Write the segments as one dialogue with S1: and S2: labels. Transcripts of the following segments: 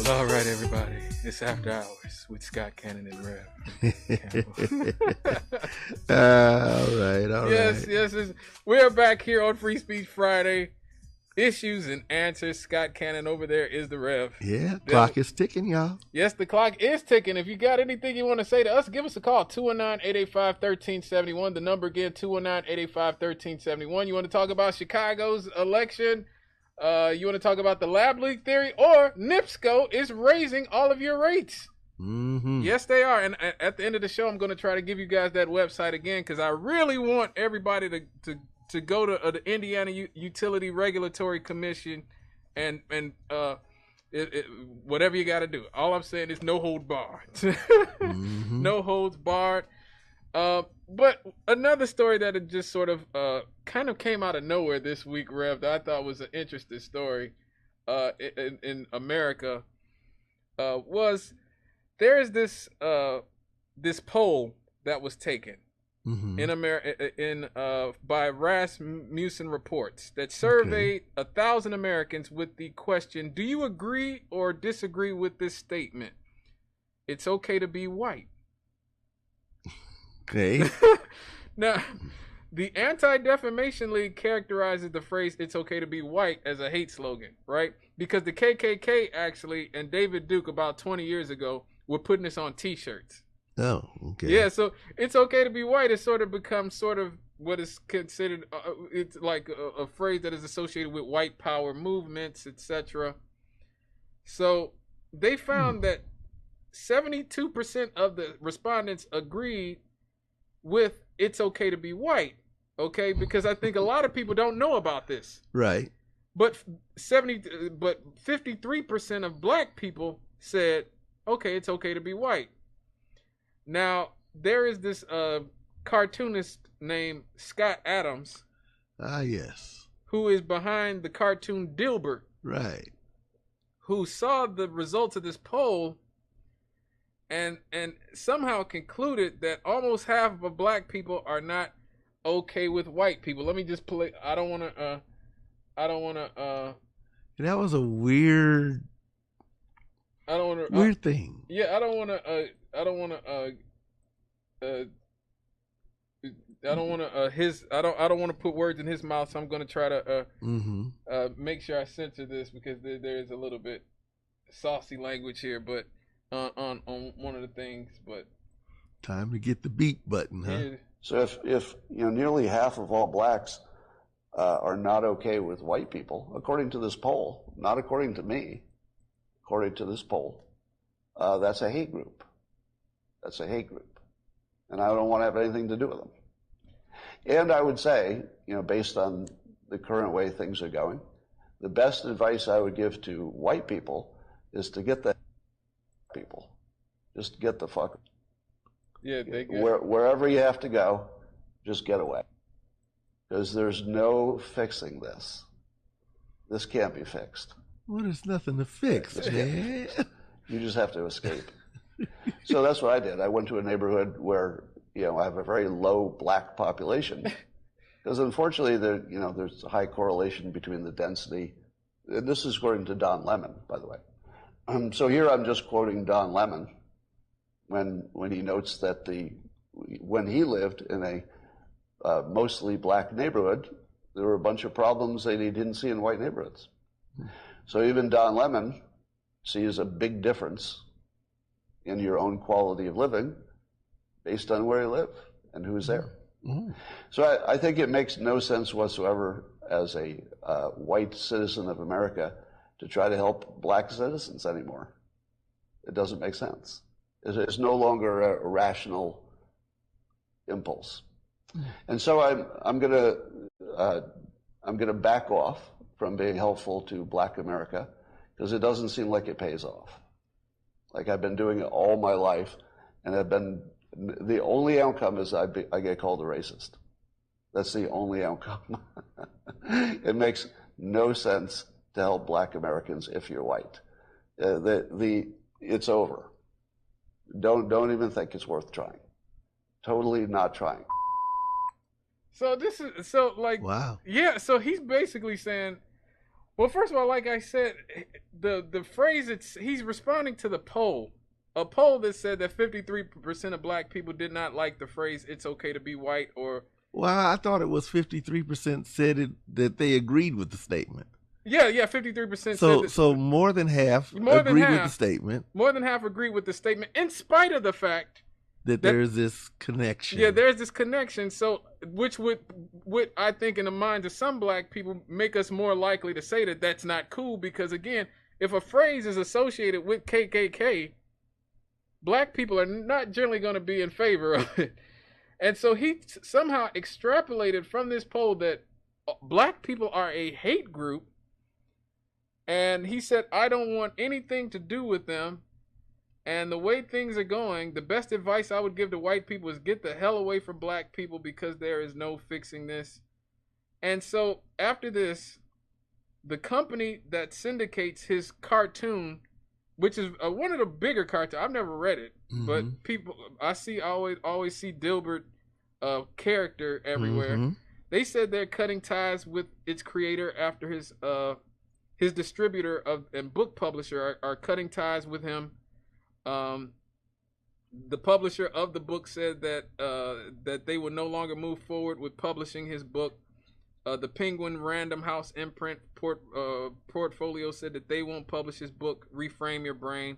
S1: All right, everybody. It's After Hours with Scott, Cannon, and Rev.
S2: All right.
S1: Yes. We're back here on Free Speech Friday. Issues and answers. Scott Cannon over there is the Rev.
S2: Yeah, clock is ticking, y'all.
S1: Yes, the clock is ticking. If you got anything you want to say to us, give us a call. 219-885-1371. The number again, 219-885-1371. You want to talk about Chicago's election? You want to talk about the lab leak theory? Or NIPSCO is raising all of your rates.
S2: Mm-hmm.
S1: Yes, they are. And at the end of the show, I'm going to try to give you guys that website again because I really want everybody to go to the Indiana Utility Regulatory Commission and whatever you got to do. All I'm saying is no holds barred.
S2: Mm-hmm.
S1: No holds barred. But another story that had just sort of kind of came out of nowhere this week, Rev, that I thought was an interesting story in America was there is this poll that was taken.
S2: Mm-hmm.
S1: In America, by Rasmussen Reports that surveyed 1,000 Americans with the question: do you agree or disagree with this statement? It's okay to be white.
S2: Okay.
S1: Now, the Anti-Defamation League characterizes the phrase "it's okay to be white" as a hate slogan, right? Because the KKK actually and David Duke about 20 years ago were putting this on T-shirts.
S2: Oh, okay.
S1: Yeah, so it's okay to be white. It sort of becomes sort of what is considered, it's like a phrase that is associated with white power movements, etc. So they found that 72% of the respondents agreed with "it's okay to be white." Okay, because I think a lot of people don't know about this.
S2: Right.
S1: But 53% of black people said, "Okay, it's okay to be white." Now, there is this cartoonist named Scott Adams.
S2: Ah, yes.
S1: Who is behind the cartoon Dilbert.
S2: Right.
S1: Who saw the results of this poll and somehow concluded that almost half of black people are not okay with white people. Let me just play. I don't want to.
S2: That was a weird.
S1: I don't want to.
S2: Weird thing.
S1: Yeah, I don't want to. I don't want to put words in his mouth, so I'm going to try to make sure I censor this because there is a little bit saucy language here, but on one of the things. But
S2: time to get the beat button, huh?
S1: Yeah.
S3: So if nearly half of all blacks are not okay with white people, according to this poll, not according to me, according to this poll, that's a hate group. That's a hate group. And I don't want to have anything to do with them. And I would say, based on the current way things are going, the best advice I would give to white people is to get the people. Just get the fuck.
S1: Yeah,
S3: wherever you have to go, just get away. Because there's no fixing this. This can't be fixed.
S2: Well, there's nothing to fix, man.
S3: You just have to escape. So that's what I did. I went to a neighborhood where, I have a very low black population. Because unfortunately, there's a high correlation between the density. And this is according to Don Lemon, by the way. So here I'm just quoting Don Lemon when he notes that when he lived in a mostly black neighborhood, there were a bunch of problems that he didn't see in white neighborhoods. So even Don Lemon sees a big difference in your own quality of living based on where you live and who's there.
S2: Mm-hmm.
S3: So I think it makes no sense whatsoever as a white citizen of America to try to help black citizens anymore. It doesn't make sense. It's no longer a rational impulse. And so I'm gonna back off from being helpful to black America because it doesn't seem like it pays off. Like I've been doing it all my life, and the only outcome is I get called a racist. That's the only outcome. It makes no sense to help black Americans if you're white. It's over. Don't even think it's worth trying. Totally not trying.
S1: So
S2: wow.
S1: Yeah. So he's basically saying Well, first of all, like I said, the phrase he's responding to the poll. A poll that said that 53% of black people did not like the phrase "it's okay to be white" or.
S2: Well, I thought it was 53% said that they agreed with the statement.
S1: Yeah, 53%
S2: So,
S1: said
S2: so more than half agreed with the statement.
S1: More than half agreed with the statement, in spite of the fact
S2: that there's this connection.
S1: Yeah, there's this connection. So, which would I think in the minds of some black people make us more likely to say that that's not cool, because again, if a phrase is associated with KKK, black people are not generally going to be in favor of it. And so he somehow extrapolated from this poll that black people are a hate group. And he said, I don't want anything to do with them. And the way things are going, the best advice I would give to white people is get the hell away from black people, because there is no fixing this. And so after this, the company that syndicates his cartoon, which is one of the bigger cartoons, I've never read it, but people I always see Dilbert character everywhere. They said they're cutting ties with its creator after his distributor and book publisher are cutting ties with him. The publisher of the book said that they will no longer move forward with publishing his book. The Penguin Random House imprint portfolio said that they won't publish his book, Reframe Your Brain.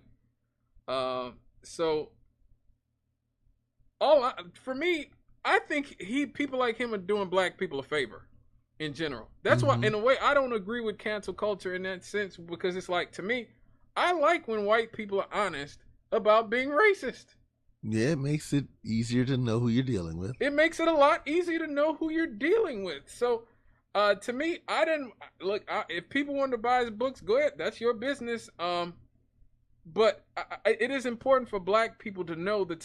S1: So for me, I think people like him are doing black people a favor in general. That's why, in a way, I don't agree with cancel culture in that sense, because it's like, to me, I like when white people are honest about being racist.
S2: Yeah, it makes it easier to know who you're dealing with.
S1: It makes it a lot easier to know who you're dealing with. So, to me, I didn't look. If people want to buy his books, go ahead. That's your business. But it is important for black people to know the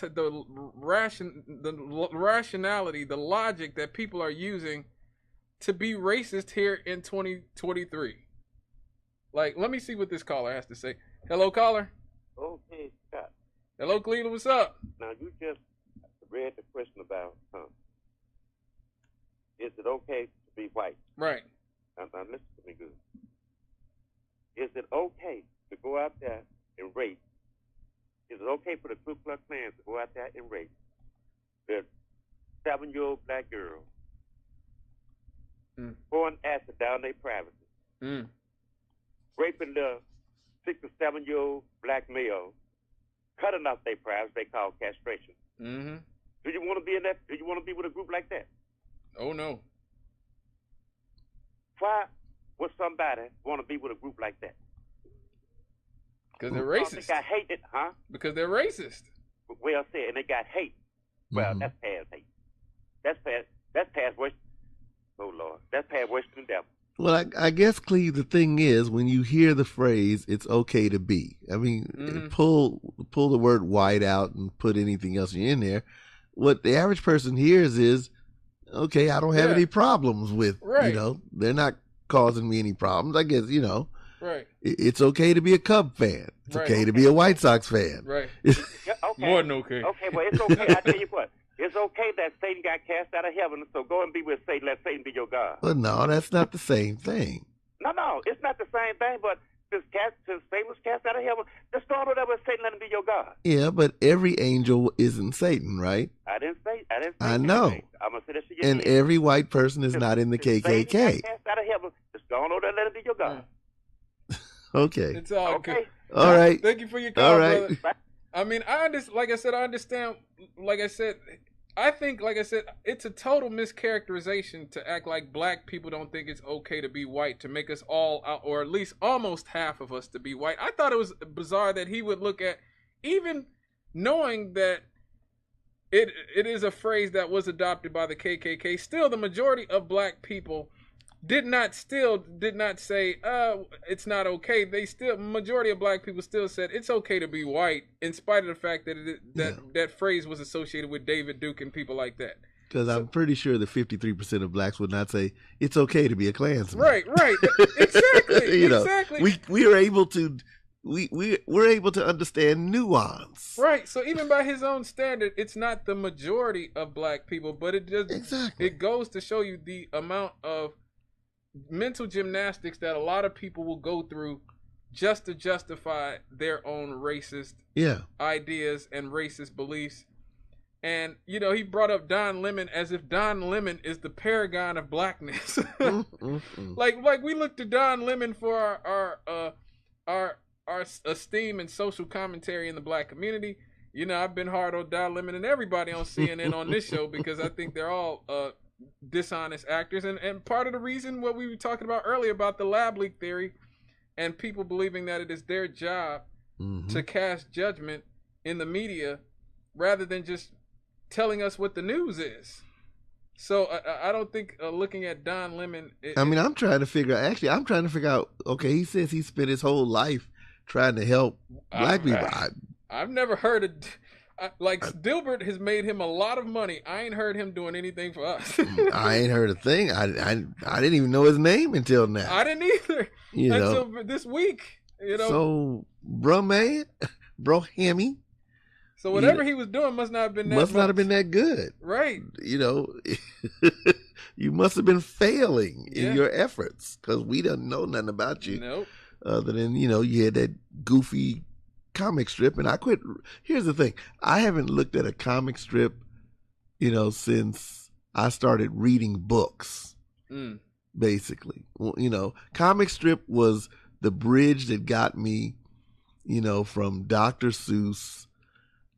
S1: rationality, the logic that people are using to be racist here in 2023. Like, let me see what this caller has to say. Hello, caller.
S4: Okay, Scott.
S1: Hello, Cleveland. What's up?
S4: Now, you just read the question about, is it okay to be white?
S1: Right.
S4: Now listen to me good. Is it okay to go out there and rape? Is it okay for the Ku Klux Klan to go out there and rape the 7-year-old black girl, pouring acid down their privacy, raping the 6 or 7-year-old black male, cutting off their privacy, they call castration? Do you want to be in that? Do you want to be with a group like that?
S1: Oh no.
S4: Why would somebody want to be with a group like that?
S1: Because they're racist.
S4: They got hated, huh?
S1: Because they're racist.
S4: Well said, and they got hate. Well, that's past hate. That's past worse. Oh Lord, that's past worse than the devil.
S2: Well, I guess, Cleve, the thing is, when you hear the phrase, it's okay to be. I mean, pull the word white out and put anything else in there. What the average person hears is, okay, I don't have any problems with, they're not causing me any problems. I guess, it's okay to be a Cub fan. It's okay to be a White Sox fan.
S1: Right.
S4: Okay.
S1: More than okay.
S4: Okay, well, it's okay. I tell you what. It's okay that Satan got cast out of heaven, so go and be with Satan. Let Satan be your God.
S2: Well, no, that's not the same thing.
S4: No, it's not the same thing, but since Satan was cast out of heaven, just go on over there with Satan, let him be your God.
S2: Yeah, but every angel isn't Satan, right?
S4: I didn't say
S2: I know.
S4: Anything. I'm going to say that to you.
S2: And every white person is not in the KKK.
S4: Satan got cast out of heaven, just go on over there and let him be your God.
S2: Okay.
S1: It's all good.
S2: All right.
S1: Thank you for your call, brother. I mean, I understand. Like I said, I understand. Like I said, I think, like I said, it's a total mischaracterization to act like black people don't think it's okay to be white, to make us all, or at least almost half of us, to be white. I thought it was bizarre that he would look at, even knowing that it is a phrase that was adopted by the KKK. Still, the majority of black people did not say it's not okay. Majority of black people still said it's okay to be white, in spite of the fact that that phrase was associated with David Duke and people like that.
S2: Because I'm pretty sure that 53% of blacks would not say it's okay to be a Klansman.
S1: Right, exactly. Exactly.
S2: We're able to understand nuance.
S1: Right. So even by his own standard, it's not the majority of black people, but it just it goes to show you the amount of mental gymnastics that a lot of people will go through just to justify their own racist ideas and racist beliefs. And, you know, he brought up Don Lemon as if Don Lemon is the paragon of blackness. Like we look to Don Lemon for our esteem and social commentary in the black community. You know, I've been hard on Don Lemon and everybody on CNN on this show because I think they're all dishonest actors. And part of the reason what we were talking about earlier about the lab leak theory and people believing that it is their job to cast judgment in the media rather than just telling us what the news is. So I don't think looking at Don Lemon.
S2: I'm trying to figure out. Okay, he says he spent his whole life trying to help black people.
S1: I've never heard of. Dilbert has made him a lot of money. I ain't heard him doing anything for us.
S2: I ain't heard a thing. I didn't even know his name until now.
S1: I didn't either. Until this week. You know.
S2: So, bro, Hemi.
S1: So whatever he was doing must not have been that
S2: good.
S1: Right.
S2: You know, you must have been failing in your efforts because we don't know nothing about you.
S1: Nope.
S2: Other than, you know, you had that goofy comic strip, and I quit. Here's the thing. I haven't looked at a comic strip, you know, since I started reading books, basically. Well, you know, comic strip was the bridge that got me, you know, from Dr. Seuss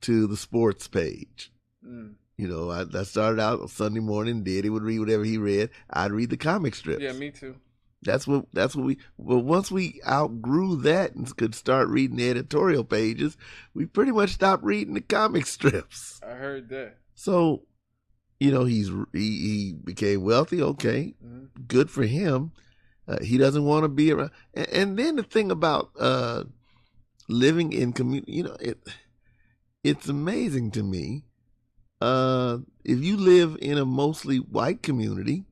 S2: to the sports page. You know, I started out on Sunday morning. Daddy would read whatever he read. I'd read the comic strips.
S1: Yeah, me too.
S2: That's what we. Well, once we outgrew that and could start reading the editorial pages, we pretty much stopped reading the comic strips.
S1: I heard that.
S2: So, you know, he became wealthy. Okay, good for him. He doesn't want to be around. And then the thing about living in community, you know, it's amazing to me. If you live in a mostly white community,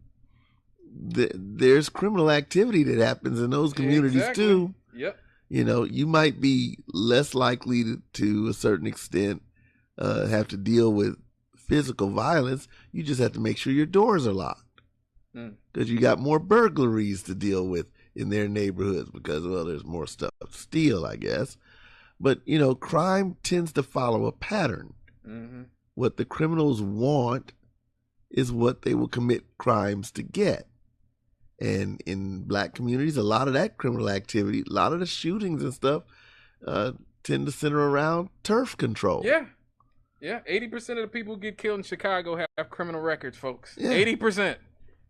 S2: there's criminal activity that happens in those communities too.
S1: Yep.
S2: You know, you might be less likely to a certain extent have to deal with physical violence. You just have to make sure your doors are locked because you got more burglaries to deal with in their neighborhoods because, well, there's more stuff to steal, I guess. But, you know, crime tends to follow a pattern. What the criminals want is what they will commit crimes to get. And in black communities, a lot of that criminal activity, a lot of the shootings and stuff tend to center around turf control.
S1: Yeah. 80% of the people who get killed in Chicago have criminal records, folks. 80%.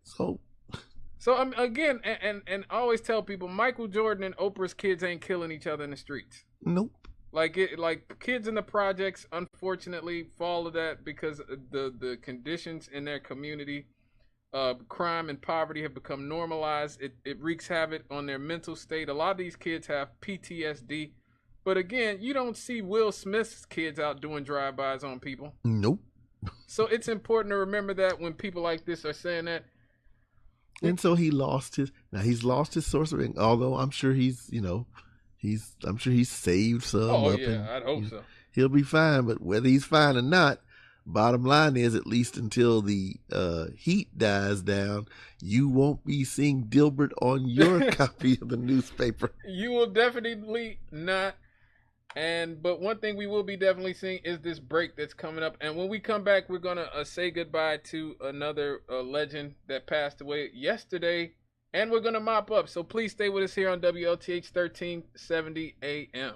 S1: So again, and I always tell people, Michael Jordan and Oprah's kids ain't killing each other in the streets.
S2: Nope.
S1: Like kids in the projects, unfortunately, fall to that because the conditions in their community, crime and poverty have become normalized. It wreaks havoc on their mental state. A lot of these kids have PTSD. But again, you don't see Will Smith's kids out doing drive-bys on people.
S2: Nope.
S1: So it's important to remember that when people like this are saying that.
S2: And so he's lost his source of income, although I'm sure he's saved some.
S1: Oh,
S2: up,
S1: yeah,
S2: and
S1: I'd hope so.
S2: He'll be fine, but whether he's fine or not, bottom line is, at least until the heat dies down, you won't be seeing Dilbert on your copy of the newspaper.
S1: You will definitely not. But one thing we will be definitely seeing is this break that's coming up. And when we come back, we're going to say goodbye to another legend that passed away yesterday. And we're going to mop up. So please stay with us here on WLTH 1370 AM.